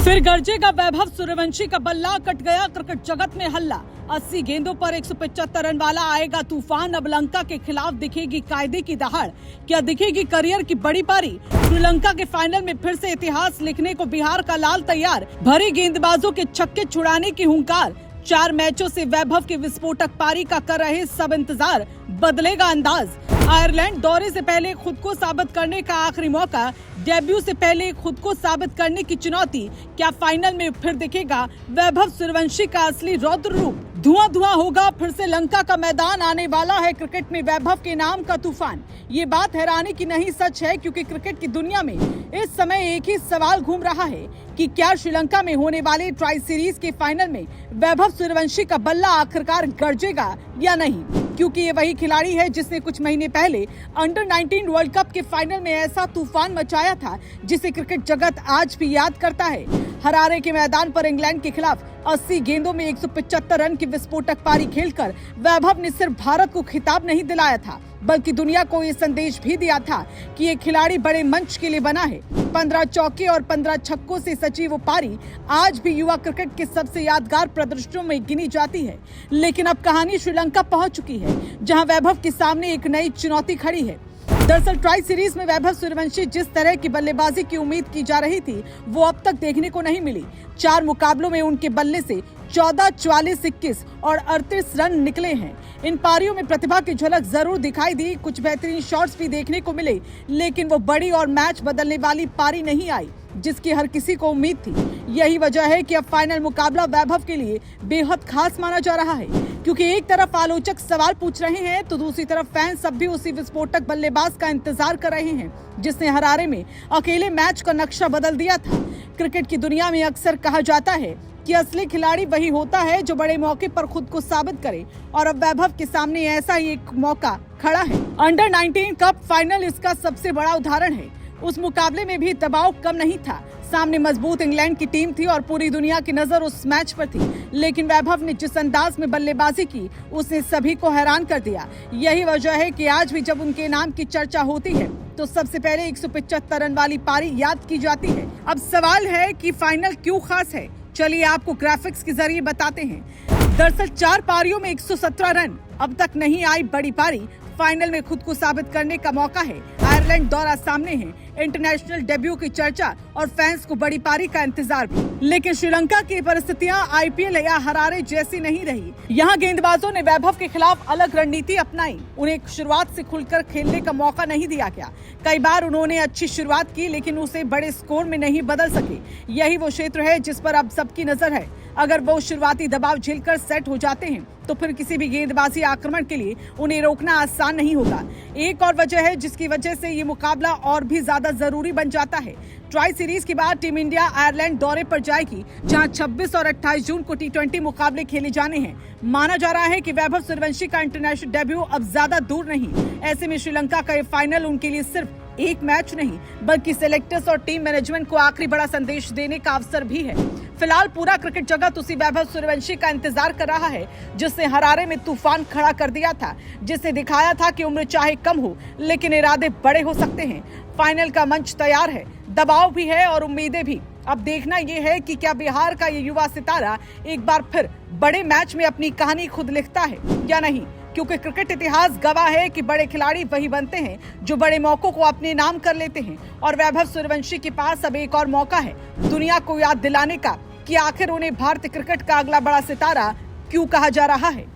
फिर गरजेगा वैभव सूर्यवंशी का बल्ला, कट गया क्रिकेट जगत में हल्ला। 80 गेंदों पर 175 रन वाला आएगा तूफान। अब लंका के खिलाफ दिखेगी कायदे की दहाड़, क्या दिखेगी करियर की बड़ी पारी। श्रीलंका के फाइनल में फिर से इतिहास लिखने को बिहार का लाल तैयार। भरी गेंदबाजों के छक्के छुड़ाने की हुंकार। 4 मैचों से वैभव की विस्फोटक पारी का कर रहे सब इंतजार, बदलेगा अंदाज। आयरलैंड दौरे से पहले खुद को साबित करने का आखिरी मौका, डेब्यू से पहले खुद को साबित करने की चुनौती। क्या फाइनल में फिर दिखेगा वैभव सूर्यवंशी का असली रौद्र रूप। धुआं धुआं होगा फिर से लंका का मैदान, आने वाला है क्रिकेट में वैभव के नाम का तूफान। ये बात हैरानी की नहीं, सच है, क्योंकि क्रिकेट की दुनिया में इस समय एक ही सवाल घूम रहा है कि क्या श्रीलंका में होने वाले ट्राई सीरीज के फाइनल में वैभव सूर्यवंशी का बल्ला आखिरकार गरजेगा या नहीं। क्योंकि ये वही खिलाड़ी है जिसने कुछ महीने पहले अंडर 19 वर्ल्ड कप के फाइनल में ऐसा तूफान मचाया था जिसे क्रिकेट जगत आज भी याद करता है। हरारे के मैदान पर इंग्लैंड के खिलाफ 80 गेंदों में 175 रन की विस्फोटक पारी खेलकर वैभव ने सिर्फ भारत को खिताब नहीं दिलाया था, बल्कि दुनिया को ये संदेश भी दिया था कि ये खिलाड़ी बड़े मंच के लिए बना है। 15 चौके और 15 छक्कों से सची वो पारी आज भी युवा क्रिकेट के सबसे यादगार प्रदर्शनों में गिनी जाती है। लेकिन अब कहानी श्रीलंका पहुंच चुकी है, जहां वैभव के सामने एक नई चुनौती खड़ी है। दरअसल ट्राई सीरीज में वैभव सूर्यवंशी जिस तरह की बल्लेबाजी की उम्मीद की जा रही थी, वो अब तक देखने को नहीं मिली। 4 मुकाबलों में उनके बल्ले से 14, 44, 21 और 38 रन निकले हैं। इन पारियों में प्रतिभा की झलक जरूर दिखाई दी, कुछ बेहतरीन शॉट्स भी देखने को मिले, लेकिन वो बड़ी और मैच बदलने वाली पारी नहीं आई जिसकी हर किसी को उम्मीद थी। यही वजह है कि अब फाइनल मुकाबला वैभव के लिए बेहद खास माना जा रहा है, क्योंकि एक तरफ आलोचक सवाल पूछ रहे हैं तो दूसरी तरफ फैंस अब भी उसी विस्फोटक बल्लेबाज का इंतजार कर रहे हैं जिसने हरारे में अकेले मैच का नक्शा बदल दिया था। क्रिकेट की दुनिया में अक्सर कहा जाता है कि असली खिलाड़ी वही होता है जो बड़े मौके पर खुद को साबित करे, और अब वैभव के सामने ऐसा ही एक मौका खड़ा है। अंडर 19 कप फाइनल इसका सबसे बड़ा उदाहरण है। उस मुकाबले में भी दबाव कम नहीं था, सामने मजबूत इंग्लैंड की टीम थी और पूरी दुनिया की नजर उस मैच पर थी। लेकिन वैभव ने जिस अंदाज में बल्लेबाजी की, उसने सभी को हैरान कर दिया। यही वजह है कि आज भी जब उनके नाम की चर्चा होती है तो सबसे पहले 175 रन वाली पारी याद की जाती है। अब सवाल है कि फाइनल क्यों खास है। चलिए आपको ग्राफिक्स के जरिए बताते हैं। दरअसल 4 पारियों में 117 रन, अब तक नहीं आई बड़ी पारी। फाइनल में खुद को साबित करने का मौका है। आयरलैंड दौरा सामने है, इंटरनेशनल डेब्यू की चर्चा और फैंस को बड़ी पारी का इंतजार भी। लेकिन श्रीलंका की परिस्थितियां आईपीएल या हरारे जैसी नहीं रही। यहाँ गेंदबाजों ने वैभव के खिलाफ अलग रणनीति अपनाई। उन्हें शुरुआत से खुलकर खेलने का मौका नहीं दिया गया। कई बार उन्होंने अच्छी शुरुआत की लेकिन उसे बड़े स्कोर में नहीं बदल सके। यही वो क्षेत्र है जिस पर अब सबकी नजर है। अगर वो शुरुआती दबाव झेलकर सेट हो जाते हैं तो फिर किसी भी गेंदबाजी आक्रमण के लिए उन्हें रोकना आसान नहीं होगा। एक और वजह है जिसकी वजह से ये मुकाबला और भी ज्यादा जरूरी बन जाता है। ट्राई सीरीज के बाद टीम इंडिया आयरलैंड दौरे पर जाएगी, जहां 26 और 28 जून को T20 मुकाबले खेले जाने हैं। माना जा रहा है कि वैभव सूर्यवंशी का इंटरनेशनल डेब्यू अब ज्यादा दूर नहीं। ऐसे में श्रीलंका का ये फाइनल उनके लिए सिर्फ एक मैच नहीं, बल्कि सेलेक्टर्स और टीम मैनेजमेंट को आखिरी बड़ा संदेश देने का अवसर भी है। फिलहाल पूरा क्रिकेट जगत उसी वैभव सूर्यवंशी का इंतजार कर रहा है जिसने हरारे में तूफान खड़ा कर दिया था, जिसने दिखाया था कि उम्र चाहे कम हो लेकिन इरादे बड़े हो सकते हैं। फाइनल का मंच तैयार है, दबाव भी है और उम्मीदें भी। अब देखना यह है कि क्या बिहार का ये युवा सितारा एक बार फिर बड़े मैच में अपनी कहानी खुद लिखता है या नहीं, क्योंकि क्रिकेट इतिहास गवाह है कि बड़े खिलाड़ी वही बनते हैं जो बड़े मौकों को अपने नाम कर लेते हैं। और वैभव सूर्यवंशी के पास अब एक और मौका है दुनिया को याद दिलाने का कि आखिर उन्हें भारतीय क्रिकेट का अगला बड़ा सितारा क्यों कहा जा रहा है।